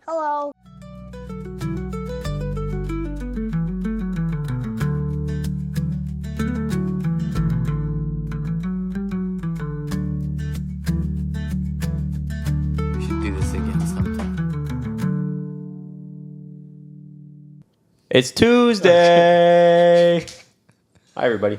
Hello. We should do this again sometime. It's Tuesday. Hi, everybody.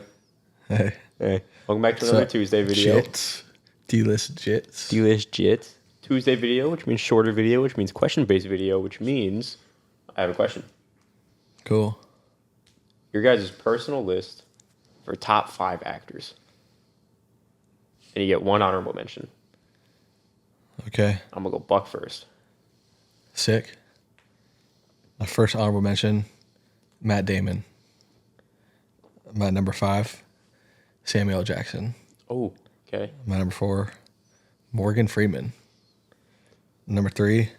Hey. Hey, welcome back to another Tuesday video. Jits. D-list jits. Delish Jits. Tuesday video, which means shorter video, which means question-based video, which means I have a question. Cool. Your guys' personal list for top 5 actors. And you get one honorable mention. Okay. I'm going to go Buck first. Sick. My first honorable mention, Matt Damon. My number 5, Samuel L. Jackson. Oh, okay. My number 4, Morgan Freeman. Number 3,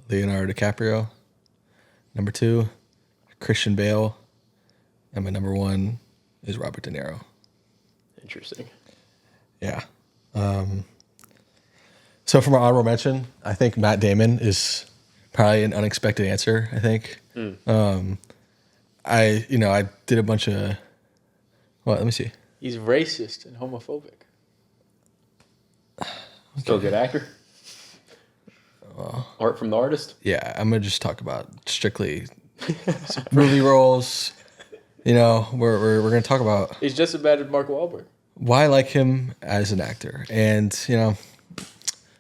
Leonardo DiCaprio. Number 2, Christian Bale. And my number 1 is Robert De Niro. Interesting. Yeah. So for my honorable mention, I think Matt Damon is probably an unexpected answer, I think. I did a bunch of, let me see. He's racist and homophobic. Still a good actor. Art from the artist. Yeah, I'm going to just talk about strictly movie roles. You know, we're going to talk about He's just as bad as Mark Wahlberg. why I like him as an actor. And, you know,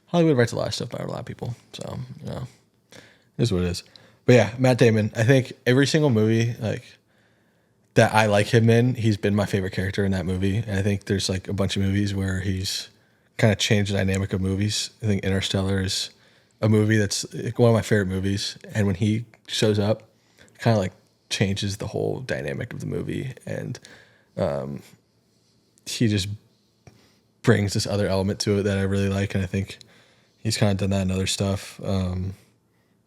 Hollywood writes a lot of stuff about a lot of people. So, you know, it is what it is. But yeah, Matt Damon, I think every single movie that I like him in, he's been my favorite character in that movie. And I think there's like a bunch of movies where he's kind of changed the dynamic of movies. I think Interstellar is a movie that's one of my favorite movies. And when he shows up, it kind of like changes the whole dynamic of the movie. And he just brings this other element to it that I really like. And I think he's kind of done that in other stuff.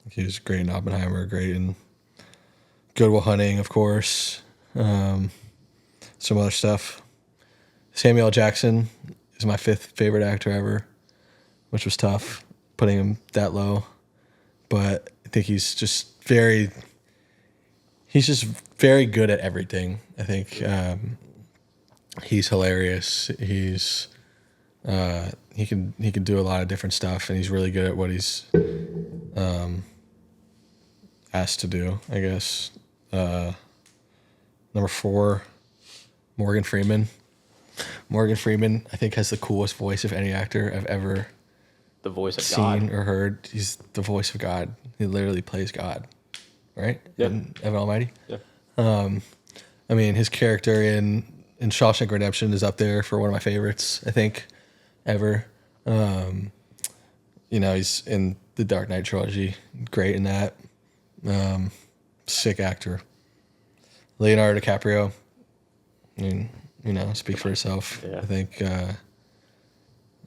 He was great in Oppenheimer, great in Good Will Hunting, of course. Some other stuff. Samuel L. Jackson is my 5th favorite actor ever, which was tough, putting him that low. But I think he's just very good at everything. I think he's hilarious. He can do a lot of different stuff, and he's really good at what he's asked to do, I guess. Number 4, Morgan Freeman. Morgan Freeman, I think, has the coolest voice of any actor I've ever The voice of seen God. or heard. He's the voice of God. He literally plays God, right? Yeah. In Evan Almighty. Yeah. I mean, his character in Shawshank Redemption is up there for one of my favorites, I think, ever. He's in the Dark Knight trilogy. Great in that. Sick actor. Leonardo DiCaprio. I mean, speak for herself. Yeah. I think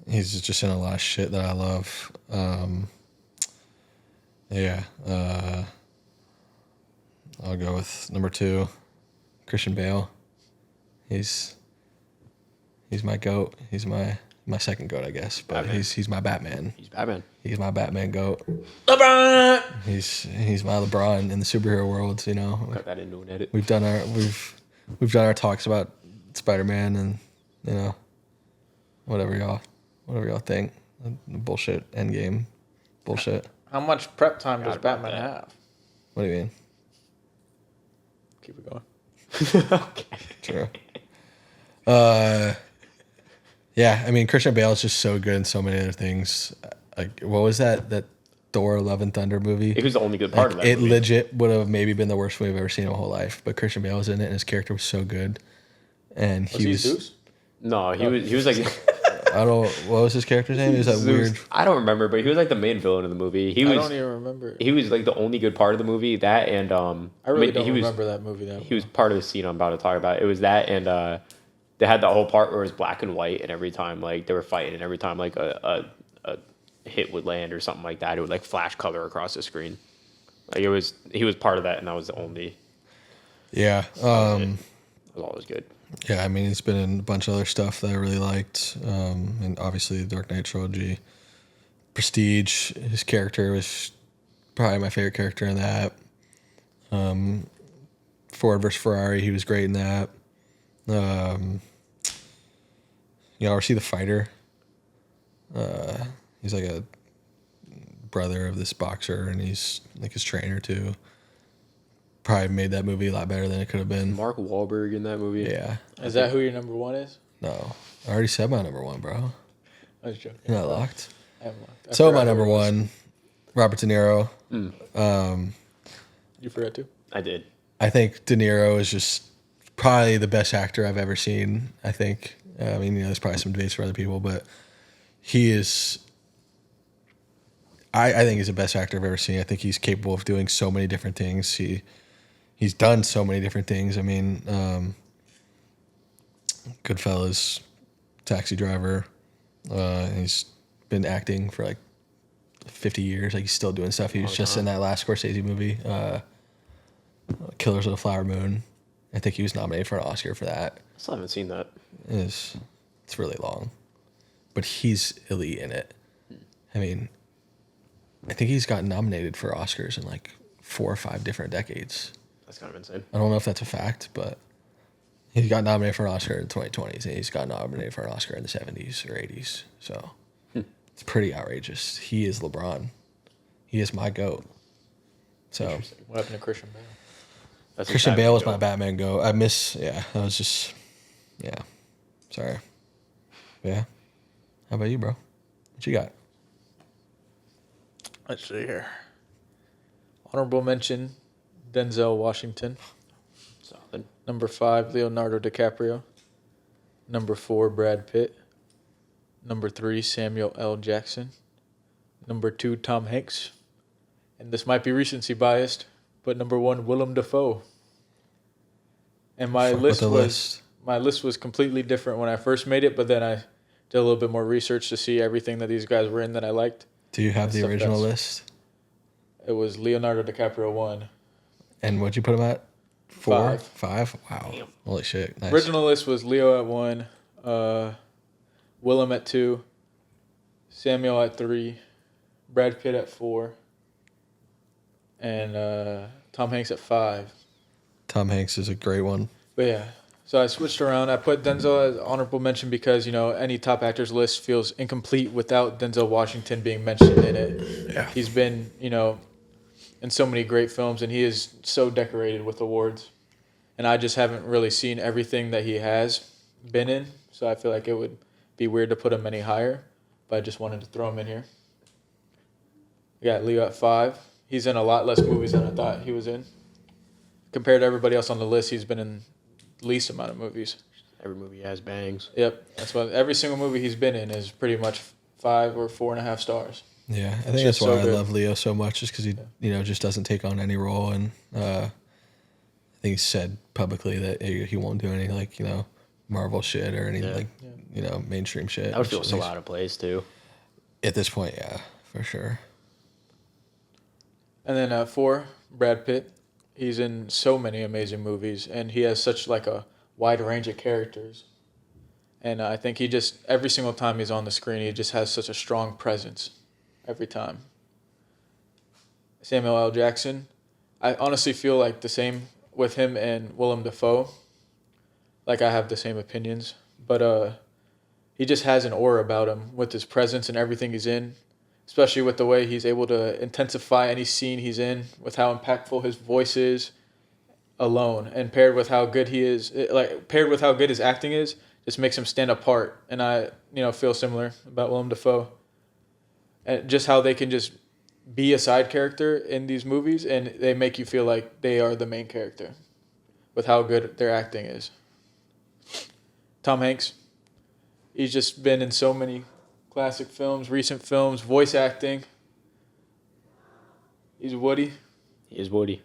he's just in a lot of shit that I love. I'll go with number 2, Christian Bale. He's my GOAT. He's my second GOAT, I guess. But Batman. he's my Batman. He's Batman. He's my Batman GOAT. LeBron! He's my LeBron in the superhero world. You know, Cut that into an edit. we've done our talks about Spider-Man and whatever y'all think. Bullshit. Endgame. Bullshit. How much prep time does Forgot about Batman that. have? What do you mean? Keep it going. Okay. True. Yeah, I mean, Christian Bale is just so good in so many other things. Like, what was that Thor: Love and Thunder movie? It was the only good part of that It movie. legit would have maybe been the worst movie I've ever seen in my whole life. But Christian Bale was in it, and his character was so good. And Was he Zeus? No, he was like I don't know, what was his character's name? He was that weird. I don't remember, but he was like the main villain of the movie. I don't even remember. He was like the only good part of the movie. That and I really don't he was remember that movie that he was part of the scene I'm about to talk about. It was that and they had the whole part where it was black and white, and every time like they were fighting, and every time like a hit would land or something like that, it would like flash color across the screen. Like he was part of that, and that was the only. Yeah. It was always good. Yeah, I mean, he's been in a bunch of other stuff that I really liked. And obviously the Dark Knight trilogy. Prestige, his character was probably my favorite character in that. Ford versus Ferrari, he was great in that. You ever see The Fighter? He's like a brother of this boxer, and he's like his trainer too. Probably made that movie a lot better than it could have been. Mark Wahlberg in that movie. Yeah. Is that who your number one is? No, I already said my number one, bro. I was joking. You're not locked. I am locked. I So forgot my who number it was. one, Robert De Niro. You forgot to? I did. I think De Niro is just probably the best actor I've ever seen. I think. I mean, there's probably some debates for other people, but he is. I think he's the best actor I've ever seen. I think he's capable of doing so many different things. He's done so many different things. I mean, Goodfellas, Taxi Driver. He's been acting for like 50 years. Like he's still doing stuff. He was just in that last Scorsese movie, Killers of the Flower Moon. I think he was nominated for an Oscar for that. I still haven't seen that. It's really long, but he's elite in it. I mean, I think he's gotten nominated for Oscars in like 4 or 5 different decades. That's kind of insane. I don't know if that's a fact, but he got nominated for an Oscar in the 2020s, and he's got nominated for an Oscar in the 70s or 80s. So it's pretty outrageous. He is LeBron. He is my GOAT. So What happened to Christian Bale? That's Christian exactly Bale was what- my Batman GOAT. I miss, that was just, sorry. Yeah. How about you, bro? What you got? Let's see here. Honorable mention, Denzel Washington. Solid. Number 5, Leonardo DiCaprio. Number 4, Brad Pitt. Number 3, Samuel L. Jackson. Number 2, Tom Hanks. And this might be recency biased, but number 1, Willem Dafoe. And my Fuck with list the was list. my list was completely different when I first made it, but then I did a little bit more research to see everything that these guys were in that I liked. Do you have the That's the original best. list? It was Leonardo DiCaprio 1. And what'd you put him at? 4? 5. 5? Wow. Damn. Holy shit. Nice. Original list was Leo at 1, Willem at 2, Samuel at 3, Brad Pitt at 4, and Tom Hanks at 5. Tom Hanks is a great one. But yeah, so I switched around. I put Denzel as honorable mention because, any top actors list feels incomplete without Denzel Washington being mentioned in it. Yeah. He's been, in so many great films, and he is so decorated with awards. And I just haven't really seen everything that he has been in, so I feel like it would be weird to put him any higher, but I just wanted to throw him in here. We got Leo at 5. He's in a lot less movies than I thought he was in. Compared to everybody else on the list, he's been in least amount of movies. Every movie has bangs. Yep, that's why every single movie he's been in is pretty much 5 or 4.5 stars. Yeah, I It's think that's just why so I good. love Leo so much, just because he, just doesn't take on any role, and I think he said publicly that he won't do any Marvel shit or any Yeah. mainstream shit. That would which feel at so least- out of place too. At this point, yeah, for sure. And then 4, Brad Pitt. He's in so many amazing movies, and he has such a wide range of characters. And I think he just, every single time he's on the screen, he just has such a strong presence every time. Samuel L. Jackson. I honestly feel like the same with him and Willem Dafoe. Like I have the same opinions, but he just has an aura about him with his presence and everything he's in, especially with the way he's able to intensify any scene he's in, with how impactful his voice is alone, and paired with how good he is, paired with how good his acting is, just makes him stand apart. And I, feel similar about Willem Dafoe, and just how they can just be a side character in these movies, and they make you feel like they are the main character, with how good their acting is. Tom Hanks, he's just been in so many classic films, recent films, voice acting. He's Woody. He is Woody.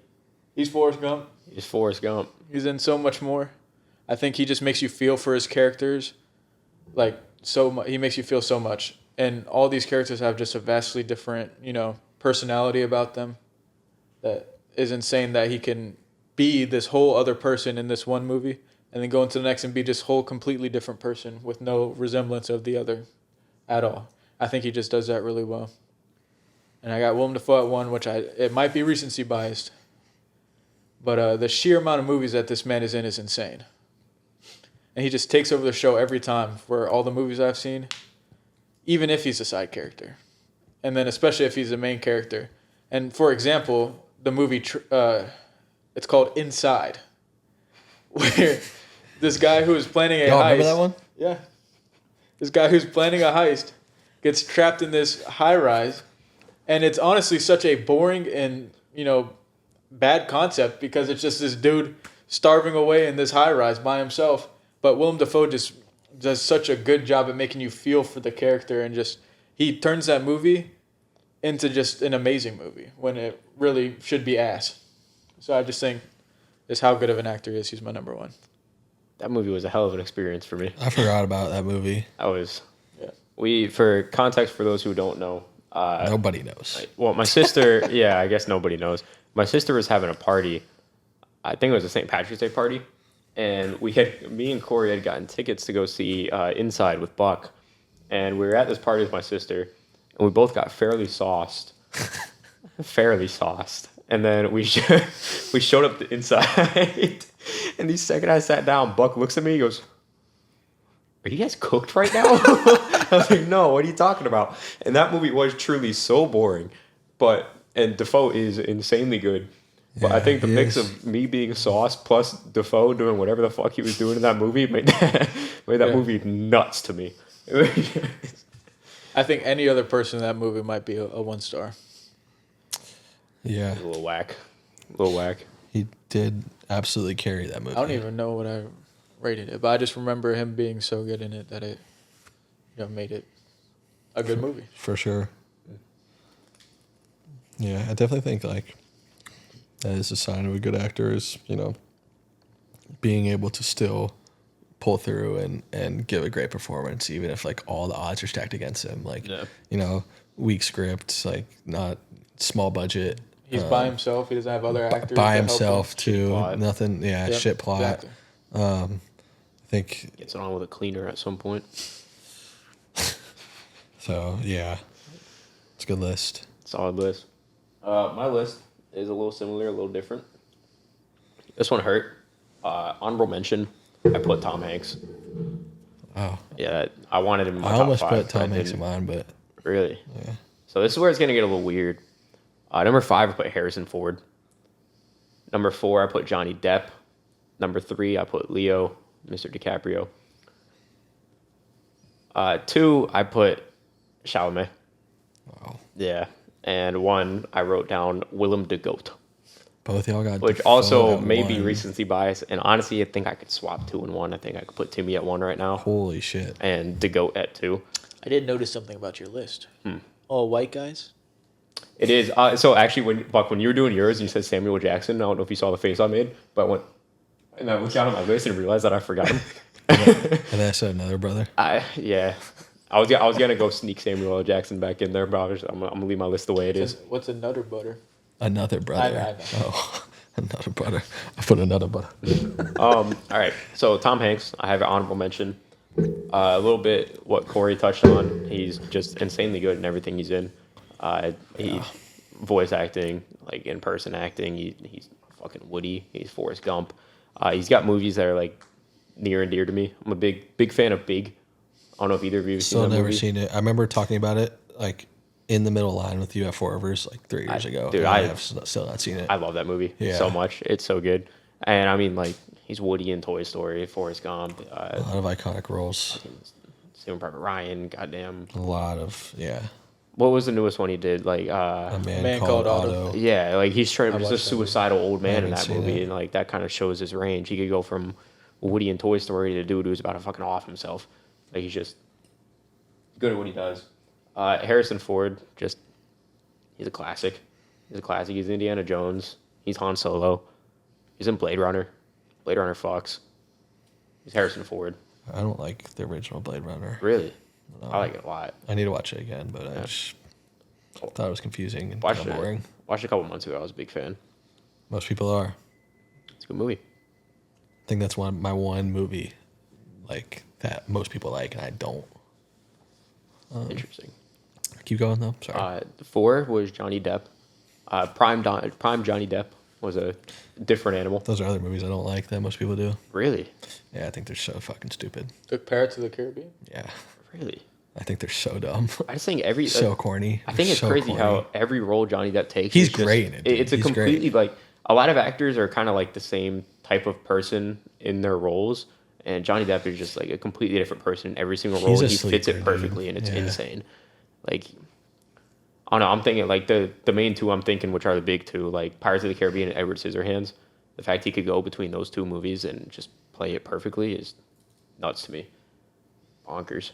He's Forrest Gump. He's Forrest Gump. He's in so much more. I think he just makes you feel for his characters, so much. He makes you feel so much, and all these characters have just a vastly different, personality about them. That is insane. That he can be this whole other person in this one movie, and then go into the next and be this whole completely different person with no resemblance of the other, at all. I think he just does that really well. and I got Willem Dafoe at 1, which it might be recency biased, but the sheer amount of movies that this man is in is insane. And he just takes over the show every time for all the movies I've seen, even if he's a side character. And then especially if he's the main character. And for example, the movie, it's called Inside, where this guy who is planning a Y'all heist. remember that one? Yeah. This guy who's planning a heist gets trapped in this high rise. And it's honestly such a boring and, bad concept because it's just this dude starving away in this high rise by himself. But Willem Dafoe just does such a good job at making you feel for the character, and he turns that movie into just an amazing movie when it really should be ass. So I just think is how good of an actor he is. He's my number 1. That movie was a hell of an experience for me. I forgot about that movie. For context for those who don't know, Nobody knows. well, my sister, yeah, I guess nobody knows. My sister was having a party. I think it was a St. Patrick's Day party. And me and Corey had gotten tickets to go see Inside with Buck. And we were at this party with my sister, and we both got fairly sauced. And then we showed up to Inside. And the second I sat down, Buck looks at me, he goes, "Are you guys cooked right now?" I was like, "No, what are you talking about?" And that movie was truly so boring. And Defoe is insanely good. But I think the mix of me being sauced plus Defoe doing whatever the fuck he was doing in that movie made that movie nuts to me. I think any other person in that movie might be a 1 star. Yeah. A little whack. He did absolutely carry that movie. I don't even know what I rated it, but I just remember him being so good in it that it made it a good movie. For sure. Yeah, I definitely think that is a sign of a good actor is, being able to still pull through and give a great performance, even if all the odds are stacked against him. Weak script, not small budget. He's by himself. He doesn't have other actors. By to help himself too. plot. Nothing. Yeah, him. Yep, shit plot. Exactly. I think Gets it on with a cleaner at some point. so. Yeah, it's a good list. Solid list. My list is a little similar, a little different. This one hurt. Honorable mention, I put Tom Hanks. Oh, Yeah, I wanted him in my I top almost 5. put but I Tom Hanks in didn't. mine, but Really? yeah. So this is where it's going to get a little weird. Number 5, I put Harrison Ford. Number 4, I put Johnny Depp. Number 3, I put Leo, Mr. DiCaprio. 2, I put Chalamet. Wow. Yeah. And 1, I wrote down Willem de Goat, Both y'all got which Defoe also at may be 1. recency bias. And honestly, I think I could swap 2 and 1. I think I could put Timmy at 1 right now Holy shit. and de Goat at 2. I did notice something about your list. All white guys? It is. So actually, when you were doing yours, and you said Samuel Jackson. I don't know if you saw the face I made, but and I looked down at my list and realized that I forgot him. And then I said another brother. Yeah. I was gonna go sneak Samuel L. Jackson back in there, but I'm gonna leave my list the way it is. What's a nutter butter? Another brother. I know. Oh, another brother. I put another brother. All right. So Tom Hanks, I have an honorable mention. A little bit what Corey touched on. He's just insanely good in everything he's in. Voice acting, in-person acting. He's fucking Woody. He's Forrest Gump. He's got movies that are near and dear to me. I'm a big fan of Big. I don't know if either of you have seen Still that never movie. seen it. I remember talking about it in the middle line with you at Four Rivers 3 years ago. dude, and I- I have still not seen it. I love that movie Yeah. so much. It's so good. And I mean, he's Woody in Toy Story, Forrest Gump, A lot of iconic roles. Saving Private Ryan. Goddamn. A lot of What was the newest one he did? A Man, Man Called Called Otto. Otto. Yeah, he's trying. He's a watched that movie. suicidal old man in haven't that seen movie, it. and that kind of shows his range. He could go from Woody in Toy Story to dude who's about to fucking off himself. He's just good at what he does. Harrison Ford, he's a classic. He's Indiana Jones. He's Han Solo. He's in Blade Runner. Blade Runner fucks. He's Harrison Ford. I don't like the original Blade Runner. Really, I like it a lot. I need to watch it again, but I just thought it was confusing and Watched kinda boring. it. Watched it a couple months ago. I was a big fan. Most people are. It's a good movie. I think that's my one movie that most people like, and I don't. Interesting. I Keep going though. Sorry. 4 was Johnny Depp. Prime Johnny Depp was a different animal. Those are other movies I don't like that most people do. Really? Yeah, I think they're so fucking stupid. Took Pirates of the Caribbean. Yeah, Really? I think they're so dumb. I just think every So corny. I think it's So crazy corny. how every role Johnny Depp takes. He's is just- great in it, dude. It's a He's completely great. like a lot of actors are kind of like the same type of person in their roles, and Johnny Depp is just like a completely different person in every single role. He's a And he fits sleeper, it perfectly, dude. and it's Yeah. insane. Like, I don't know. I'm thinking like the main two I'm thinking, which are the big two, like Pirates of the Caribbean and Edward Scissorhands. The fact he could go between those two movies and just play it perfectly is nuts to me. Bonkers.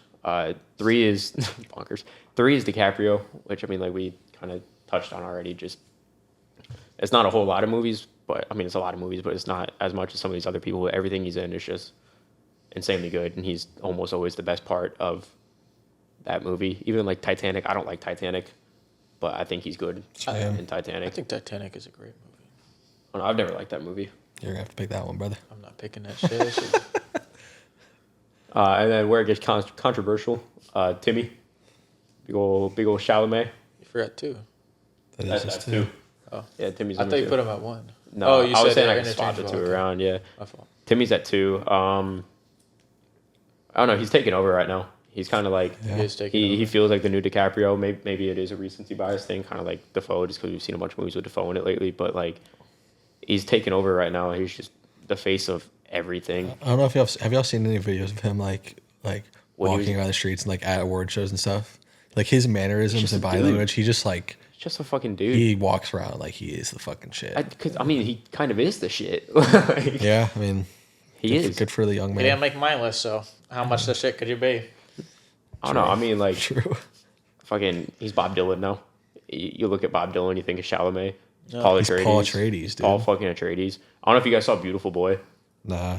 3 is bonkers. 3 is DiCaprio, which I mean, like we kind of touched on already. Just it's not a whole lot of movies, but I mean, it's a lot of movies, but it's not as much as some of these other people. Everything he's in is just insanely good, and he's almost always the best part of that movie. Even like Titanic, I don't like Titanic, but I think he's good Same. in Titanic. I think Titanic is a great movie. Oh, no, I've never liked that movie. You're gonna have to pick that one, brother. I'm not picking that shit. That shit- And then where it gets controversial, Timmy, big old Chalamet. You forgot two. That is That's just 2. two. Yeah, Timmy's. I number thought you 2. put them at one. No, Oh, you I was said saying I they're can swap the two interchangeable. Okay. around. Yeah, My fault. Timmy's at 2. I don't know. He's taking over right now. He's kind of like Yeah. He is taking he over. feels like the new DiCaprio. Maybe it is a recency bias thing, kind of like Defoe, just because we've seen a bunch of movies with Defoe in it lately. But like, he's taking over right now. He's just the face of everything. I don't know if y'all seen any videos of him like When he was- walking around the streets and like at award shows and stuff. Like his mannerisms just and a body dude. language, he just like He's just a fucking dude. he walks around like he is the fucking shit. Because I mean, he kind of is the shit. Like, Yeah, I mean, he good, is. good for the young You didn't man. make my list, so how much the shit could you be? I don't know. I mean, like, True. fucking, he's Bob Dylan now. You look at Bob Dylan, you think of Chalamet. No. Paul He's Atreides. Paul Atreides, dude. Paul fucking Atreides. I don't know if you guys saw Beautiful Boy. Nah,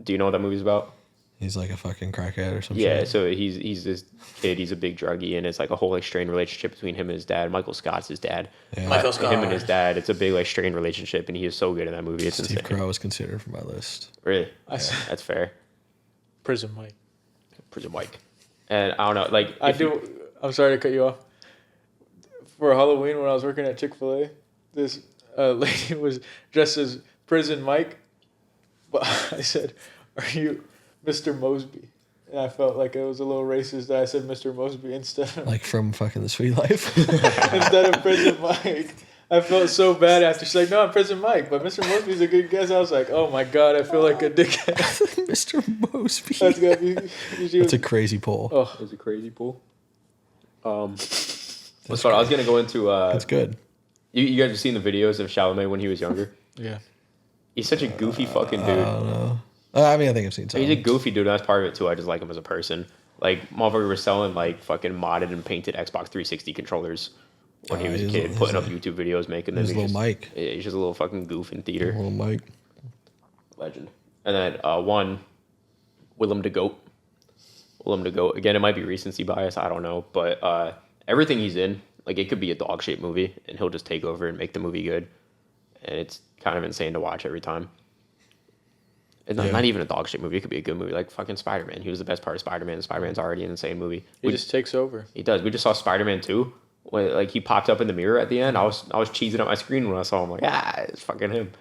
Do you know what that movie's about? he's like a fucking crackhead or something. Yeah, so he's this kid. He's a big druggie, and it's like a whole like strained relationship between him and his dad. Michael Scott's his dad. Yeah. Michael Scott. Him and his dad. It's a big like strained relationship, and he is so good in that movie. It's Steve insane. Carell was considered for my list. Really, I s- that's fair. Prison Mike. Prison Mike. And I don't know, like I if you- do. I'm sorry to cut you off. For Halloween, when I was working at Chick-fil-A, this lady was dressed as Prison Mike, but I said, "Are you Mr. Mosby?" And I felt like it was a little racist that I said Mr. Mosby instead of Like from fucking The Sweet Life. instead of Prison Mike. I felt so bad after she's like, "No, I'm Prison Mike," but Mr. Mosby's a good guess. I was like, "Oh my god, I feel like a dickhead." Mr. Mosby. That's gotta be. She That's was, a crazy poll. oh, it was a crazy pool. What's fun? I was gonna go into. That's good. You guys have seen the videos of Chalamet when he was younger. yeah. He's such a goofy fucking I dude. don't know. I mean, I think I've seen some. He's a goofy dude. That's part of it too. I just like him as a person. Like motherfucker was selling like fucking modded and painted Xbox 360 controllers when he was a he's kid, he's putting a- up YouTube videos, making them. he's He's little just- Mike. Yeah, he's just a little fucking goof in theater. Little Mike. Legend. And then 1, Willem de Goat. Willem de Goat. Again, it might be recency bias. I don't know, but everything he's in, like it could be a dog shaped movie, and he'll just take over and make the movie good. And it's kind of insane to watch every time. It's not, Yeah. not even a dog shaped movie. It could be a good movie, like fucking Spider Man. He was the best part of Spider Man. Spider Man's already an insane movie. He just takes over. He does. We just saw Spider Man 2. When like he popped up in the mirror at the end, I was cheesing up my screen when I saw him. Like, it's fucking him.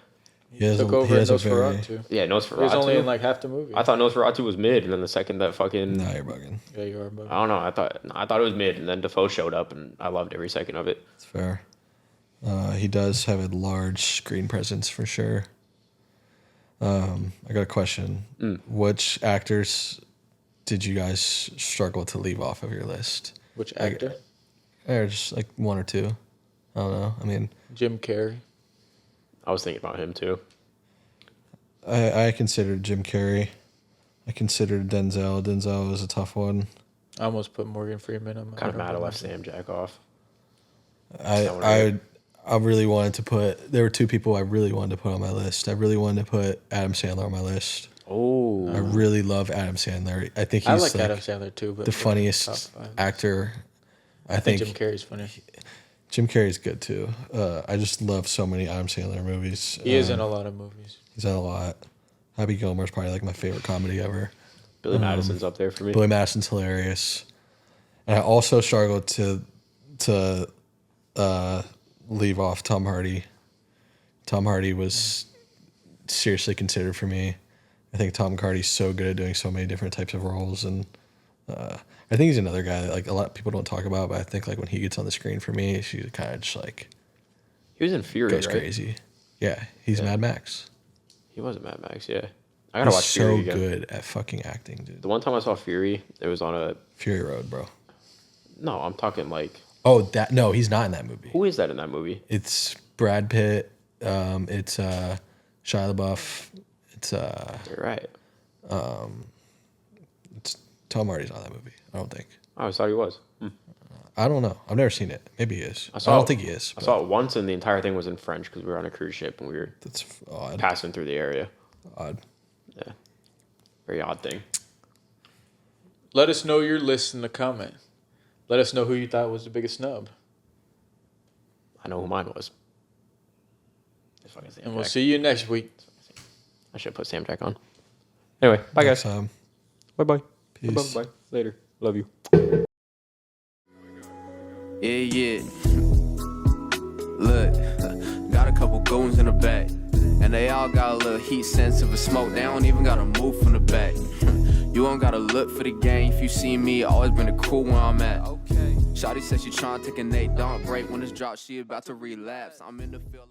He has Took a, over he in has a very. Nosferatu. Yeah, He was Nosferatu. only in like half the movie. I thought Nosferatu was mid, and then the second that fucking No, you're bugging. Yeah, you are. But I don't know. I thought it was mid, and then Defoe showed up, and I loved every second of it. It's fair. He does have a large screen presence for sure. I got a question. Which actors did you guys struggle to leave off of your list? which actor? Or just like one or two? I don't know. I mean, Jim Carrey. I was thinking about him too. I considered Jim Carrey. I considered Denzel. Denzel was a tough one. I almost put Morgan Freeman on my Kind of mad I honorable left mention. Sam Jack off. I really wanted to put. There were two people I really wanted to put on my list. I really wanted to put Adam Sandler on my list. Oh, I really love Adam Sandler. I think he's I like like Adam Sandler too, but the top funniest five. actor. I I think think Jim Carrey's funny. Jim Carrey's good too. I just love so many Adam Sandler movies. He is in a lot of movies. He's in a lot. Happy Gilmore's probably like my favorite comedy ever. Billy Madison's up there for me. Billy Madison's hilarious. And I also struggled to to leave off Tom Hardy. Tom Hardy was seriously considered for me. I think Tom Hardy's so good at doing so many different types of roles, and I think he's another guy that like a lot of people don't talk about. But I think like when he gets on the screen for me, she kind of just like He was in Fury, goes right? crazy. Yeah, he's Mad Max. He was Mad Max, yeah. I gotta He's watch Fury so again. good at fucking acting, dude. The one time I saw Fury, it was on a... Fury Road, bro. No, I'm talking like... Oh, that no, he's not in that movie. Who is that in that movie? It's Brad Pitt. It's Shia LaBeouf. It's You're right. it's Tom Hardy's not in that movie. I don't think. I always thought he was. I don't know. I've never seen it. Maybe he is. I saw don't it- think he is. I but saw it once, and the entire thing was in French because we were on a cruise ship and we were That's odd. passing through the area. Odd. Yeah. Very odd thing. Let us know your list in the comment. Let us know who you thought was the biggest snub. I know who mine was. It's fucking Sam And we'll Jack. see you next week. I should put Sam Jack on. Anyway, bye Next guys. time. Bye-bye. Peace. Bye-bye. Later. Love you. Yeah. Look, got a couple goons in the back. And they all got a little heat sensitive of smoke. They don't even gotta move from the back. You don't gotta look for the game. If you see me, always been the cool where I'm at. Okay. Shawty said she tryna take a Nate, don't break when it's dropped. She about to relapse. I'm in the field.